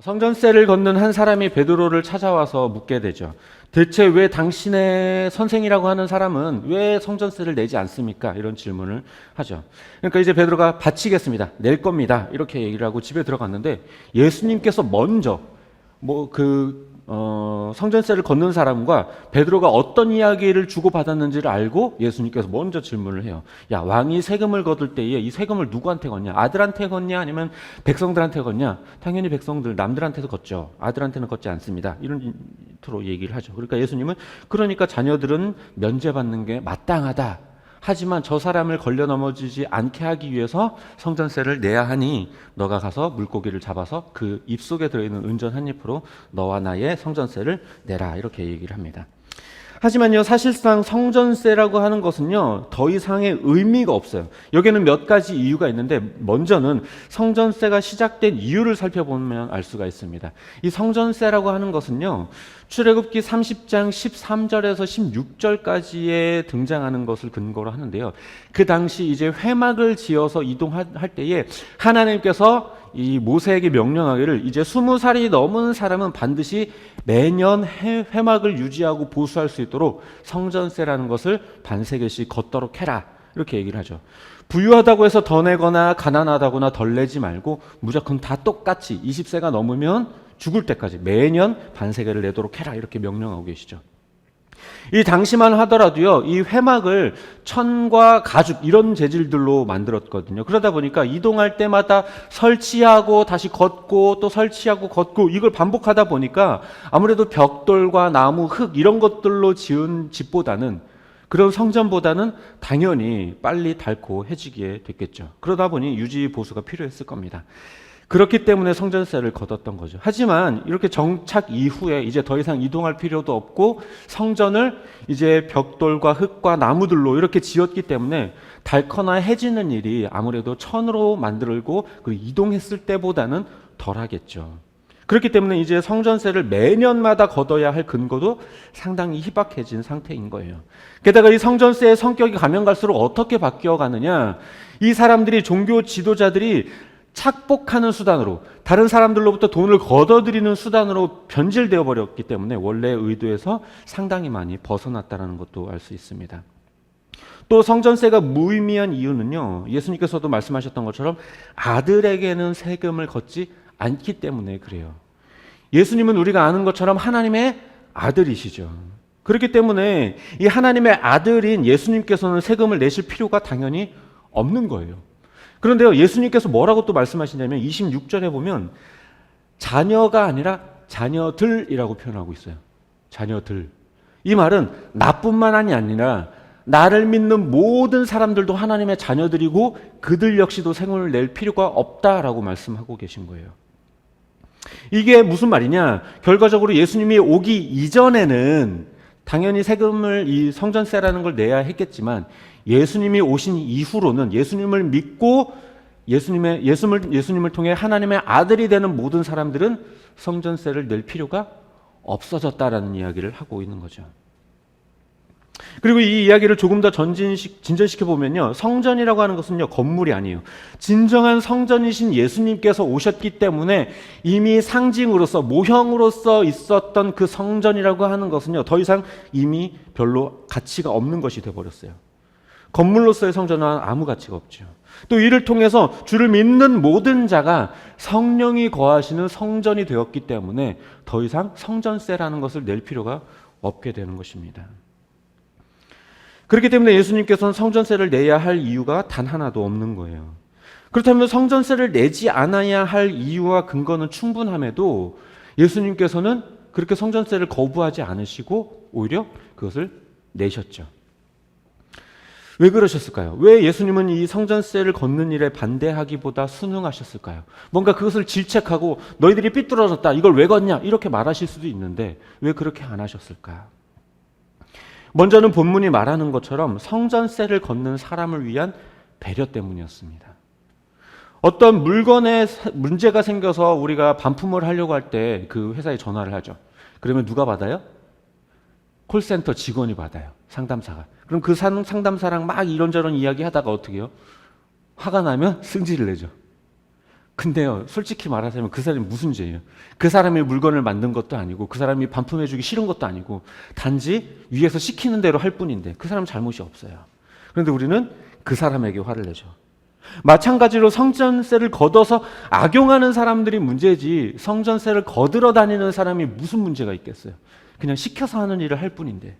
성전세를 걷는 한 사람이 베드로를 찾아와서 묻게 되죠. 대체 왜 당신의 선생이라고 하는 사람은 왜 성전세를 내지 않습니까? 이런 질문을 하죠. 그러니까 이제 베드로가 바치겠습니다. 낼 겁니다. 이렇게 얘기를 하고 집에 들어갔는데 예수님께서 먼저 성전세를 걷는 사람과 베드로가 어떤 이야기를 주고받았는지를 알고 예수님께서 먼저 질문을 해요. 야, 왕이 세금을 거둘 때에 이 세금을 누구한테 걷냐? 아들한테 걷냐? 아니면 백성들한테 걷냐? 당연히 백성들, 남들한테도 걷죠. 아들한테는 걷지 않습니다. 이런 투로 얘기를 하죠. 그러니까 예수님은 그러니까 자녀들은 면제받는 게 마땅하다. 하지만 저 사람을 걸려 넘어지지 않게 하기 위해서 성전세를 내야 하니 너가 가서 물고기를 잡아서 그 입속에 들어있는 은전 한 입으로 너와 나의 성전세를 내라, 이렇게 얘기를 합니다. 하지만요, 사실상 성전세라고 하는 것은요, 더 이상의 의미가 없어요. 여기에는 몇 가지 이유가 있는데, 먼저는 성전세가 시작된 이유를 살펴보면 알 수가 있습니다. 이 성전세라고 하는 것은요, 출애굽기 30장 13절에서 16절까지에 등장하는 것을 근거로 하는데요. 그 당시 이제 회막을 지어서 이동할 때에 하나님께서 이 모세에게 명령하기를 이제 20살이 넘은 사람은 반드시 매년 회막을 유지하고 보수할 수 있도록 성전세라는 것을 반세개씩 걷도록 해라, 이렇게 얘기를 하죠. 부유하다고 해서 더 내거나 가난하다거나 덜 내지 말고 무조건 다 똑같이 20세가 넘으면 죽을 때까지 매년 반세개를 내도록 해라, 이렇게 명령하고 계시죠. 이 당시만 하더라도요, 이 회막을 천과 가죽 이런 재질들로 만들었거든요. 그러다 보니까 이동할 때마다 설치하고 다시 걷고 또 설치하고 걷고 이걸 반복하다 보니까 아무래도 벽돌과 나무, 흙 이런 것들로 지은 집보다는, 그런 성전보다는 당연히 빨리 닳고 해지게 됐겠죠. 그러다 보니 유지 보수가 필요했을 겁니다. 그렇기 때문에 성전세를 걷었던 거죠. 하지만 이렇게 정착 이후에 이제 더 이상 이동할 필요도 없고 성전을 이제 벽돌과 흙과 나무들로 이렇게 지었기 때문에 닳거나 해지는 일이 아무래도 천으로 만들고 그리고 이동했을 때보다는 덜 하겠죠. 그렇기 때문에 이제 성전세를 매년마다 걷어야 할 근거도 상당히 희박해진 상태인 거예요. 게다가 이 성전세의 성격이 가면 갈수록 어떻게 바뀌어 가느냐, 이 사람들이, 종교 지도자들이 착복하는 수단으로, 다른 사람들로부터 돈을 걷어들이는 수단으로 변질되어 버렸기 때문에 원래 의도에서 상당히 많이 벗어났다는 것도 알 수 있습니다. 또 성전세가 무의미한 이유는요, 예수님께서도 말씀하셨던 것처럼 아들에게는 세금을 걷지 않기 때문에 그래요. 예수님은 우리가 아는 것처럼 하나님의 아들이시죠. 그렇기 때문에 이 하나님의 아들인 예수님께서는 세금을 내실 필요가 당연히 없는 거예요. 그런데요, 예수님께서 뭐라고 또 말씀하시냐면 26절에 보면 자녀가 아니라 자녀들이라고 표현하고 있어요. 자녀들. 이 말은 나뿐만이 아니라 나를 믿는 모든 사람들도 하나님의 자녀들이고 그들 역시도 세금을 낼 필요가 없다라고 말씀하고 계신 거예요. 이게 무슨 말이냐? 결과적으로 예수님이 오기 이전에는 당연히 세금을, 이 성전세라는 걸 내야 했겠지만 예수님이 오신 이후로는 예수님을 믿고 예수님을 통해 하나님의 아들이 되는 모든 사람들은 성전세를 낼 필요가 없어졌다라는 이야기를 하고 있는 거죠. 그리고 이 이야기를 조금 더 진전시켜 보면요, 성전이라고 하는 것은요, 건물이 아니에요. 진정한 성전이신 예수님께서 오셨기 때문에 이미 상징으로서, 모형으로서 있었던 그 성전이라고 하는 것은요, 더 이상 이미 별로 가치가 없는 것이 되어버렸어요. 건물로서의 성전은 아무 가치가 없죠. 또 이를 통해서 주를 믿는 모든 자가 성령이 거하시는 성전이 되었기 때문에 더 이상 성전세라는 것을 낼 필요가 없게 되는 것입니다. 그렇기 때문에 예수님께서는 성전세를 내야 할 이유가 단 하나도 없는 거예요. 그렇다면 성전세를 내지 않아야 할 이유와 근거는 충분함에도 예수님께서는 그렇게 성전세를 거부하지 않으시고 오히려 그것을 내셨죠. 왜 그러셨을까요? 왜 예수님은 이 성전세를 걷는 일에 반대하기보다 순응하셨을까요? 뭔가 그것을 질책하고 너희들이 삐뚤어졌다, 이걸 왜 걷냐, 이렇게 말하실 수도 있는데 왜 그렇게 안 하셨을까? 먼저는 본문이 말하는 것처럼 성전세를 걷는 사람을 위한 배려 때문이었습니다. 어떤 물건에 문제가 생겨서 우리가 반품을 하려고 할 때 그 회사에 전화를 하죠. 그러면 누가 받아요? 콜센터 직원이 받아요. 상담사가. 그럼 그 상담사랑 막 이런저런 이야기 하다가 어떻게 해요? 화가 나면 승질을 내죠. 근데요, 솔직히 말하자면 그 사람이 무슨 죄예요? 그 사람이 물건을 만든 것도 아니고 그 사람이 반품해주기 싫은 것도 아니고 단지 위에서 시키는 대로 할 뿐인데 그 사람 잘못이 없어요. 그런데 우리는 그 사람에게 화를 내죠. 마찬가지로 성전세를 걷어서 악용하는 사람들이 문제지 성전세를 거들어 다니는 사람이 무슨 문제가 있겠어요? 그냥 시켜서 하는 일을 할 뿐인데.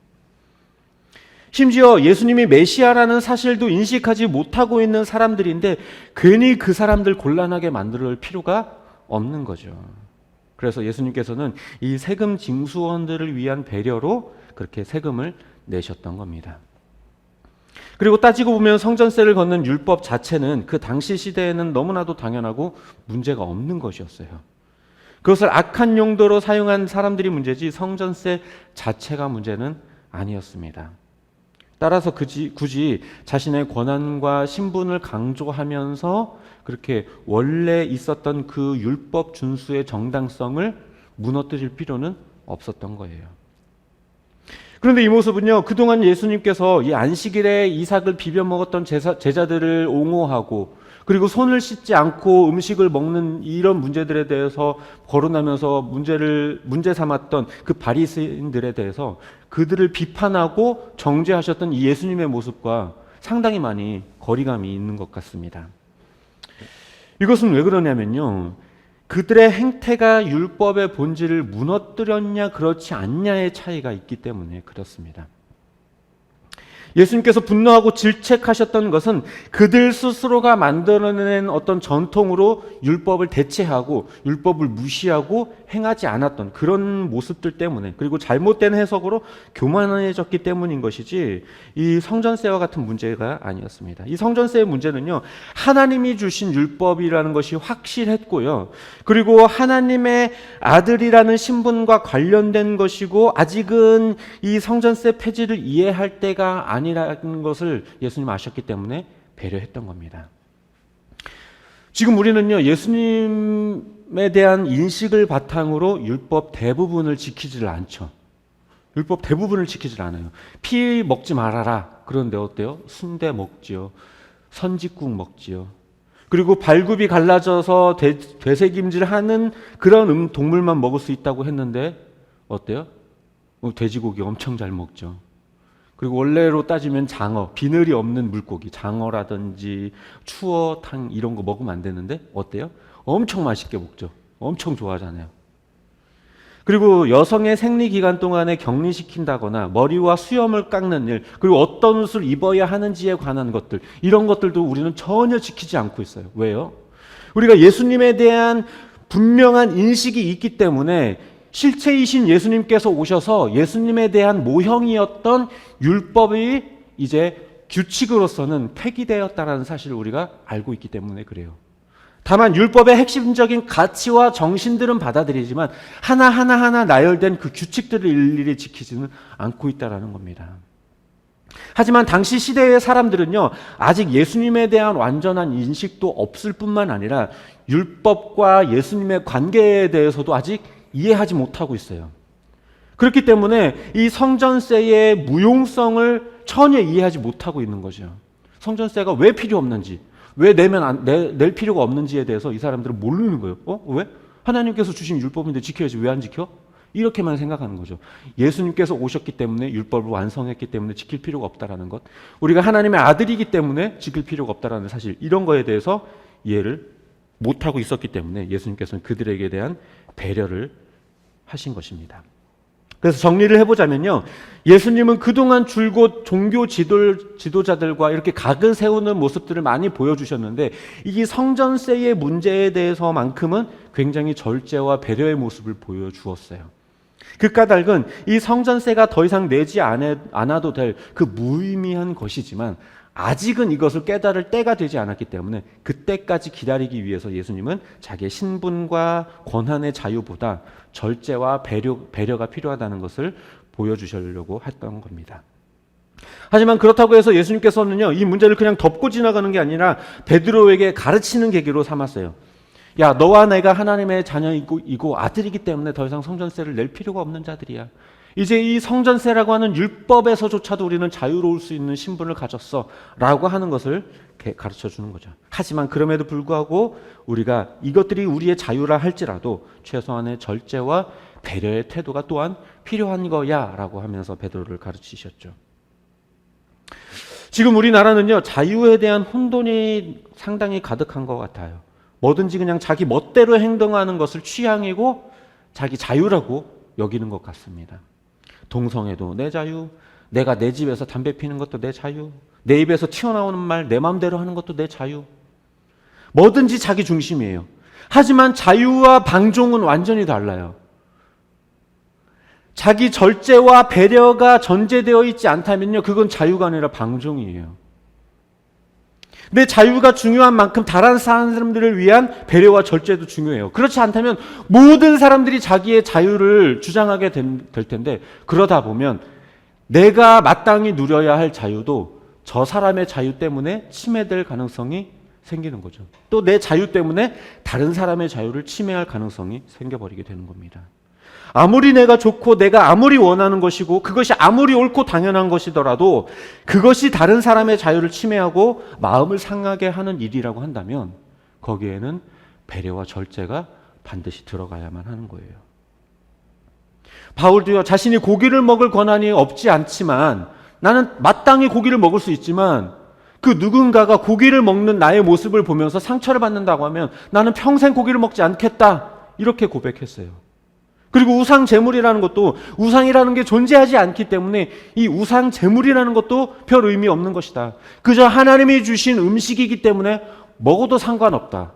심지어 예수님이 메시아라는 사실도 인식하지 못하고 있는 사람들인데 괜히 그 사람들 곤란하게 만들 필요가 없는 거죠. 그래서 예수님께서는 이 세금 징수원들을 위한 배려로 그렇게 세금을 내셨던 겁니다. 그리고 따지고 보면 성전세를 걷는 율법 자체는 그 당시 시대에는 너무나도 당연하고 문제가 없는 것이었어요. 그것을 악한 용도로 사용한 사람들이 문제지 성전세 자체가 문제는 아니었습니다. 따라서 굳이 자신의 권한과 신분을 강조하면서 그렇게 원래 있었던 그 율법 준수의 정당성을 무너뜨릴 필요는 없었던 거예요. 그런데 이 모습은요, 그동안 예수님께서 이 안식일에 이삭을 비벼 먹었던 제자들을 옹호하고 그리고 손을 씻지 않고 음식을 먹는 이런 문제들에 대해서 거론하면서 문제 삼았던 그 바리새인들에 대해서 그들을 비판하고 정죄하셨던 이 예수님의 모습과 상당히 많이 거리감이 있는 것 같습니다. 이것은 왜 그러냐면요, 그들의 행태가 율법의 본질을 무너뜨렸냐 그렇지 않냐의 차이가 있기 때문에 그렇습니다. 예수님께서 분노하고 질책하셨던 것은 그들 스스로가 만들어낸 어떤 전통으로 율법을 대체하고 율법을 무시하고 행하지 않았던 그런 모습들 때문에, 그리고 잘못된 해석으로 교만해졌기 때문인 것이지 이 성전세와 같은 문제가 아니었습니다. 이 성전세의 문제는요, 하나님이 주신 율법이라는 것이 확실했고요, 그리고 하나님의 아들이라는 신분과 관련된 것이고 아직은 이 성전세 폐지를 이해할 때가 아니라는 것을 예수님 아셨기 때문에 배려했던 겁니다. 지금 우리는요, 예수님에 대한 인식을 바탕으로 율법 대부분을 지키지를 않죠. 율법 대부분을 지키질 않아요. 피 먹지 말아라. 그런데 어때요? 순대 먹지요. 선짓국 먹지요. 그리고 발굽이 갈라져서 되새김질하는 그런 동물만 먹을 수 있다고 했는데 어때요? 돼지고기 엄청 잘 먹죠. 그리고 원래로 따지면 장어, 비늘이 없는 물고기, 장어라든지 추어탕 이런 거 먹으면 안 되는데 어때요? 엄청 맛있게 먹죠. 엄청 좋아하잖아요. 그리고 여성의 생리 기간 동안에 격리시킨다거나 머리와 수염을 깎는 일, 그리고 어떤 옷을 입어야 하는지에 관한 것들, 이런 것들도 우리는 전혀 지키지 않고 있어요. 왜요? 우리가 예수님에 대한 분명한 인식이 있기 때문에 실체이신 예수님께서 오셔서 예수님에 대한 모형이었던 율법이 이제 규칙으로서는 폐기되었다는 사실을 우리가 알고 있기 때문에 그래요. 다만 율법의 핵심적인 가치와 정신들은 받아들이지만 하나하나 나열된 그 규칙들을 일일이 지키지는 않고 있다는 겁니다. 하지만 당시 시대의 사람들은요, 아직 예수님에 대한 완전한 인식도 없을 뿐만 아니라 율법과 예수님의 관계에 대해서도 아직 이해하지 못하고 있어요. 그렇기 때문에 이 성전세의 무용성을 전혀 이해하지 못하고 있는 거죠. 성전세가 왜 필요 없는지, 왜 낼 필요가 없는지에 대해서 이 사람들은 모르는 거예요. 왜? 하나님께서 주신 율법인데 지켜야지 왜 안 지켜? 이렇게만 생각하는 거죠. 예수님께서 오셨기 때문에 율법을 완성했기 때문에 지킬 필요가 없다라는 것, 우리가 하나님의 아들이기 때문에 지킬 필요가 없다라는 사실, 이런 거에 대해서 이해를 못하고 있었기 때문에 예수님께서는 그들에게 대한 배려를 하신 것입니다. 그래서 정리를 해보자면요, 예수님은 그동안 줄곧 종교 지도자들과 이렇게 각을 세우는 모습들을 많이 보여주셨는데 이 성전세의 문제에 대해서만큼은 굉장히 절제와 배려의 모습을 보여주었어요. 그 까닭은 이 성전세가 더 이상 내지 않아도 될 그 무의미한 것이지만 아직은 이것을 깨달을 때가 되지 않았기 때문에 그때까지 기다리기 위해서 예수님은 자기의 신분과 권한의 자유보다 절제와 배려가 필요하다는 것을 보여주시려고 했던 겁니다. 하지만 그렇다고 해서 예수님께서는요, 이 문제를 그냥 덮고 지나가는 게 아니라 베드로에게 가르치는 계기로 삼았어요. 야, 너와 내가 하나님의 자녀이고 아들이기 때문에 더 이상 성전세를 낼 필요가 없는 자들이야. 이제 이 성전세라고 하는 율법에서조차도 우리는 자유로울 수 있는 신분을 가졌어 라고 하는 것을 가르쳐 주는 거죠. 하지만 그럼에도 불구하고 우리가 이것들이 우리의 자유라 할지라도 최소한의 절제와 배려의 태도가 또한 필요한 거야라고 하면서 베드로를 가르치셨죠. 지금 우리나라는요, 자유에 대한 혼돈이 상당히 가득한 것 같아요. 뭐든지 그냥 자기 멋대로 행동하는 것을 취향이고 자기 자유라고 여기는 것 같습니다. 동성애도 내 자유, 내가 내 집에서 담배 피는 것도 내 자유, 내 입에서 튀어나오는 말 내 마음대로 하는 것도 내 자유. 뭐든지 자기 중심이에요. 하지만 자유와 방종은 완전히 달라요. 자기 절제와 배려가 전제되어 있지 않다면요, 그건 자유가 아니라 방종이에요. 내 자유가 중요한 만큼 다른 사람들을 위한 배려와 절제도 중요해요. 그렇지 않다면 모든 사람들이 자기의 자유를 주장하게 될 텐데, 그러다 보면 내가 마땅히 누려야 할 자유도 저 사람의 자유 때문에 침해될 가능성이 생기는 거죠. 또 내 자유 때문에 다른 사람의 자유를 침해할 가능성이 생겨버리게 되는 겁니다. 아무리 내가 좋고 내가 아무리 원하는 것이고 그것이 아무리 옳고 당연한 것이더라도 그것이 다른 사람의 자유를 침해하고 마음을 상하게 하는 일이라고 한다면 거기에는 배려와 절제가 반드시 들어가야만 하는 거예요. 바울도요, 자신이 고기를 먹을 권한이 없지 않지만, 나는 마땅히 고기를 먹을 수 있지만 그 누군가가 고기를 먹는 나의 모습을 보면서 상처를 받는다고 하면 나는 평생 고기를 먹지 않겠다, 이렇게 고백했어요. 그리고 우상 제물이라는 것도, 우상이라는 게 존재하지 않기 때문에 이 우상 제물이라는 것도 별 의미 없는 것이다. 그저 하나님이 주신 음식이기 때문에 먹어도 상관없다.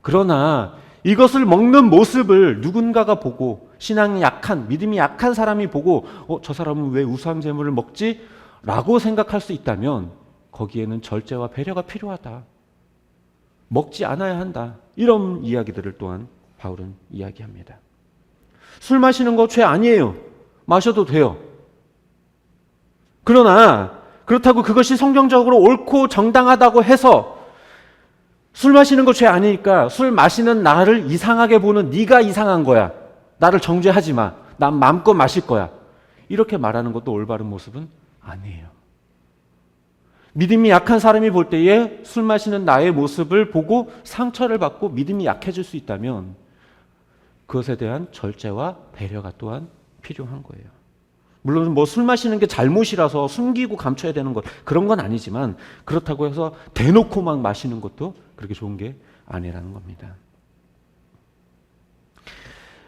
그러나 이것을 먹는 모습을 누군가가 보고, 신앙이 약한, 믿음이 약한 사람이 보고 저 사람은 왜 우상 제물을 먹지? 라고 생각할 수 있다면 거기에는 절제와 배려가 필요하다. 먹지 않아야 한다. 이런 이야기들을 또한 바울은 이야기합니다. 술 마시는 거 죄 아니에요. 마셔도 돼요. 그러나 그렇다고 그것이 성경적으로 옳고 정당하다고 해서 술 마시는 거 죄 아니니까 술 마시는 나를 이상하게 보는 네가 이상한 거야. 나를 정죄하지 마. 난 마음껏 마실 거야. 이렇게 말하는 것도 올바른 모습은 아니에요. 믿음이 약한 사람이 볼 때에 술 마시는 나의 모습을 보고 상처를 받고 믿음이 약해질 수 있다면 그것에 대한 절제와 배려가 또한 필요한 거예요. 물론 뭐 술 마시는 게 잘못이라서 숨기고 감춰야 되는 것, 그런 건 아니지만 그렇다고 해서 대놓고 막 마시는 것도 그렇게 좋은 게 아니라는 겁니다.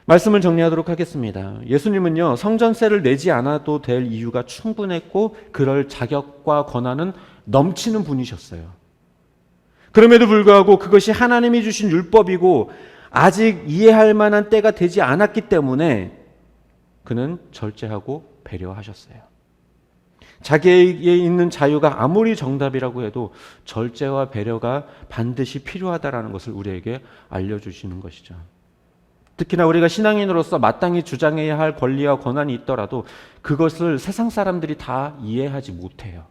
말씀을 정리하도록 하겠습니다. 예수님은요, 성전세를 내지 않아도 될 이유가 충분했고 그럴 자격과 권한은 넘치는 분이셨어요. 그럼에도 불구하고 그것이 하나님이 주신 율법이고 아직 이해할 만한 때가 되지 않았기 때문에 그는 절제하고 배려하셨어요. 자기에게 있는 자유가 아무리 정답이라고 해도 절제와 배려가 반드시 필요하다라는 것을 우리에게 알려주시는 것이죠. 특히나 우리가 신앙인으로서 마땅히 주장해야 할 권리와 권한이 있더라도 그것을 세상 사람들이 다 이해하지 못해요.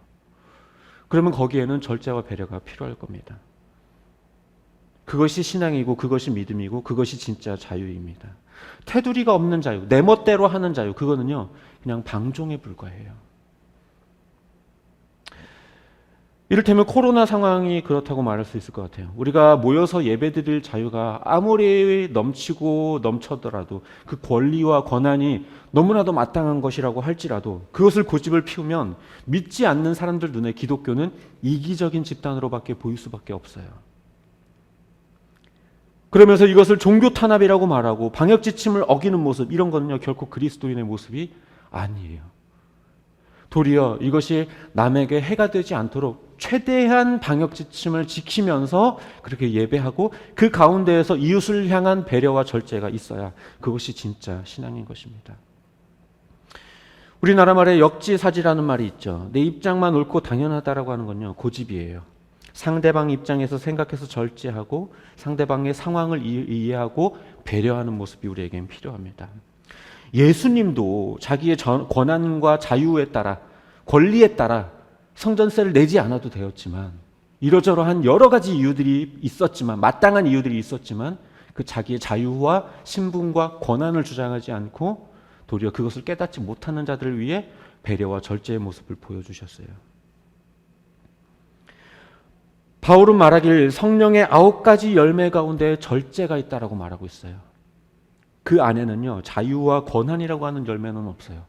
그러면 거기에는 절제와 배려가 필요할 겁니다. 그것이 신앙이고 그것이 믿음이고 그것이 진짜 자유입니다. 테두리가 없는 자유, 내 멋대로 하는 자유, 그거는요 그냥 방종에 불과해요. 이를테면 코로나 상황이 그렇다고 말할 수 있을 것 같아요. 우리가 모여서 예배드릴 자유가 아무리 넘치고 넘쳐더라도 그 권리와 권한이 너무나도 마땅한 것이라고 할지라도 그것을 고집을 피우면 믿지 않는 사람들 눈에 기독교는 이기적인 집단으로밖에 보일 수밖에 없어요. 그러면서 이것을 종교 탄압이라고 말하고 방역 지침을 어기는 모습, 이런 거는요 결코 그리스도인의 모습이 아니에요. 도리어 이것이 남에게 해가 되지 않도록 최대한 방역 지침을 지키면서 그렇게 예배하고 그 가운데에서 이웃을 향한 배려와 절제가 있어야 그것이 진짜 신앙인 것입니다. 우리나라 말에 역지사지라는 말이 있죠. 내 입장만 옳고 당연하다라고 하는 건요 고집이에요. 상대방 입장에서 생각해서 절제하고 상대방의 상황을 이해하고 배려하는 모습이 우리에겐 필요합니다. 예수님도 자기의 권한과 자유에 따라, 권리에 따라 성전세를 내지 않아도 되었지만, 이러저러한 여러 가지 이유들이 있었지만, 마땅한 이유들이 있었지만 그 자기의 자유와 신분과 권한을 주장하지 않고 도리어 그것을 깨닫지 못하는 자들을 위해 배려와 절제의 모습을 보여주셨어요. 바울은 말하길 성령의 9가지 열매 가운데 절제가 있다라고 말하고 있어요. 그 안에는요, 자유와 권한이라고 하는 열매는 없어요.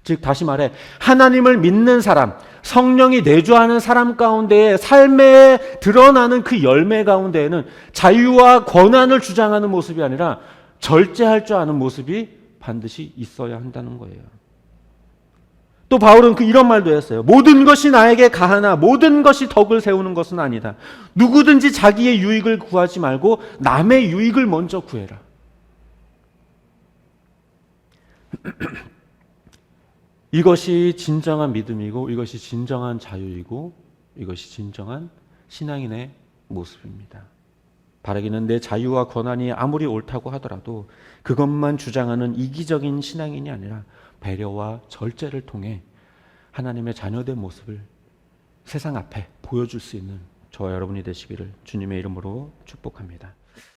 즉 다시 말해 하나님을 믿는 사람, 성령이 내주하는 사람 가운데에 삶에 드러나는 그 열매 가운데에는 자유와 권한을 주장하는 모습이 아니라 절제할 줄 아는 모습이 반드시 있어야 한다는 거예요. 또 바울은 이런 말도 했어요. 모든 것이 나에게 가하나 모든 것이 덕을 세우는 것은 아니다. 누구든지 자기의 유익을 구하지 말고 남의 유익을 먼저 구해라. 이것이 진정한 믿음이고 이것이 진정한 자유이고 이것이 진정한 신앙인의 모습입니다. 바라기는 내 자유와 권한이 아무리 옳다고 하더라도 그것만 주장하는 이기적인 신앙인이 아니라 배려와 절제를 통해 하나님의 자녀된 모습을 세상 앞에 보여줄 수 있는 저와 여러분이 되시기를 주님의 이름으로 축복합니다.